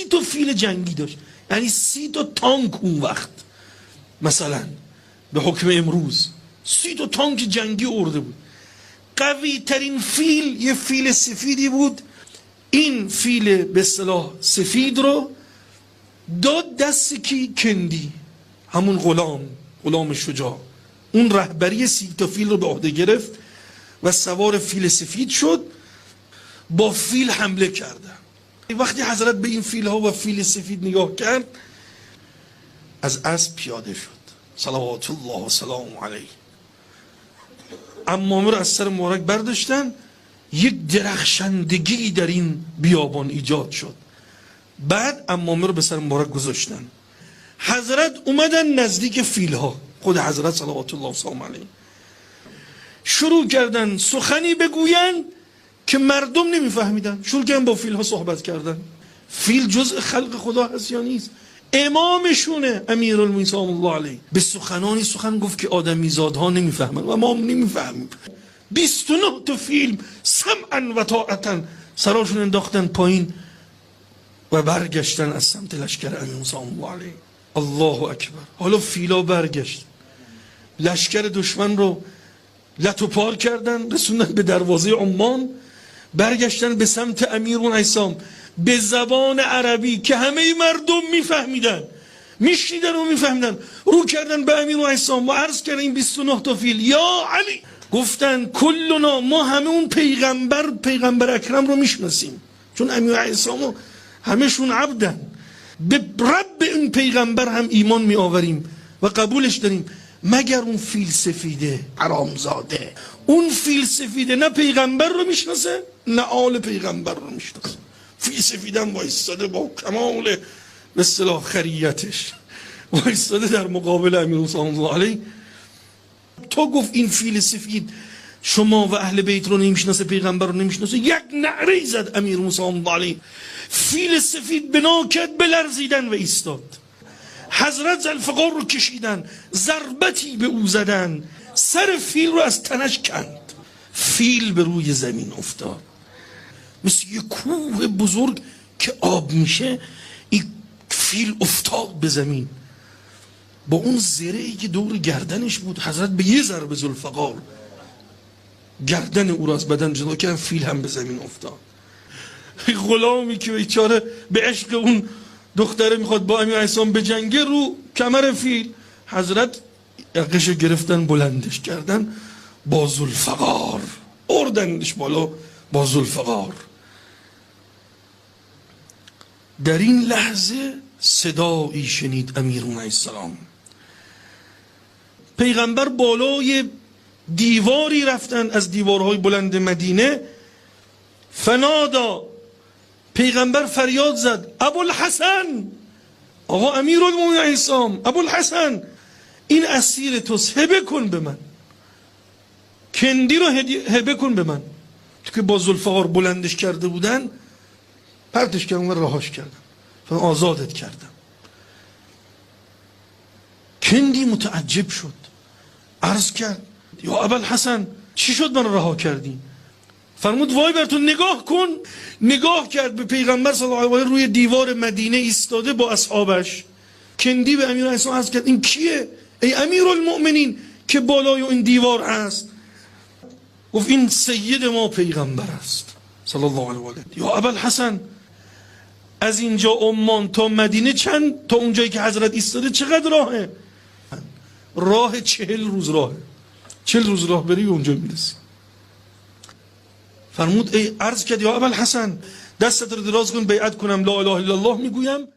تا فیل جنگی داشت، یعنی 30 تا تانک اون وقت مثلا به حکم امروز 30 تا تانک جنگی ارده بود. قوی ترین فیل یه فیل سفیدی بود. این فیل به اصطلاح سفید رو داد دست کی؟ کندی، همون غلام شجاع. اون رهبری 30 تا فیل رو به عهده گرفت و سوار فیل سفید شد، با فیل حمله کرده. وقتی حضرت به این فیل ها و فیل سفید نگاه کرد، از اسب پیاده شد صلوات الله و سلام علیه. عمامه رو از سر مبارک برداشتن، یک درخشندگی در این بیابان ایجاد شد. بعد عمامه رو به سر مبارک گذاشتن. حضرت اومدن نزدیک فیل ها، خود حضرت صلوات الله و سلام علیه شروع کردن سخنی بگوین که مردم نمیفهمیدن. شروع کردن با فیل ها صحبت کردن. فیل جزء خلق خدا هست یا نیست؟ امامشونه امیرالمومنین سلام الله علیه. به سخنانی سخن گفت که آدمیزادها نمیفهمن و ما نمیفهمیم. 29 تا فیل سمعا و طاعتا سراشون انداختن پایین و برگشتن از سمت لشکر امیرالمومنین سلام الله علیه. الله اکبر. حالا فیلا برگشت، لشکر دشمن رو لت و پار کردن، رسوندن به دروازه عمان، برگشتن به سمت امیرالمومنین به زبان عربی که همه مردم میفهمیدن، میشنیدن و میفهمیدن. رو کردن به امیرالمومنین و عرض کردن این 29 تا فیل یا علی، گفتن کلنا، ما همه اون پیغمبر اکرم رو میشناسیم، چون امیرالمومنین همشون عبدن، به رب این پیغمبر هم ایمان می آوریم و قبولش داریم، مگر اون فیل سفیده حرامزاده. اون فیل سفیده نه پیغمبر رو میشناسه نه آل پیغمبر رو میشناسه. فیل سفیدم وایستاده با کمال به اصطلاح خریتش، وایستاده در مقابل امیرالمومنین صلی الله علیه. تو گفت این فیل سفید شما و اهل بیت رو نمیشناسه، پیغمبر رو نمیشناسه. یک نعره زد امیرالمومنین صلی الله علیه، فیل سفید بنا کرد، بلرزیدن و ایستاد. حضرت ذوالفقار رو کشیدن، ضربتی به او زدن، سر فیل رو از تنش کند. فیل به روی زمین افتاد، مثل یک کوه بزرگ که آب میشه. این فیل افتاد به زمین با اون زره‌ای که دور گردنش بود. حضرت به یه ضربه ذوالفقار گردن او را از بدن جدا کرد، فیل هم به زمین افتاد. غلامی که بیچاره به عشق اون دختره میخواد با امیرالمومنین به جنگه، رو کمر فیل حضرت یقش گرفتن، بلندش کردن، با ذوالفقار اردنش بالا، با ذوالفقار. در این لحظه صدایی شنید امیرالمومنین السلام. پیغمبر بالای دیواری رفتن از دیوارهای بلند مدینه. فنادا، پیغمبر فریاد زد ابوالحسن، آقا امیرالمومنین السلام، ابوالحسن این اسیر توست، هبه کن به من، کندی رو هبه کن به من. تو که با ذوالفقار بلندش کرده بودن، پرتش کردم و رهاش کردم، آزادت کردم. کندی متعجب شد، عرض کرد یا ابوالحسن چی شد من رها کردی؟ فرمود وای بر تو، نگاه کن. نگاه کرد به پیغمبر صلی الله علیه و آله روی دیوار مدینه ایستاده با اصحابش. کندی به امیرالمومنین عرض کرد این کیه ای امیرالمؤمنین که بالای این دیوار است؟ گفت این سید ما پیغمبر است صلی الله علیه و آله. یا ابوالحسن از اینجا عمان تا مدینه چند، تا اونجایی که حضرت ایستاده چقدر راهه؟ راه 40 روز راهه. 40 روز راه بری اونجا میرسی. فرمود ای عرض کرد یا ابوالحسن دستت رو دراز کن بیعت کنم لا اله الا الله میگویم.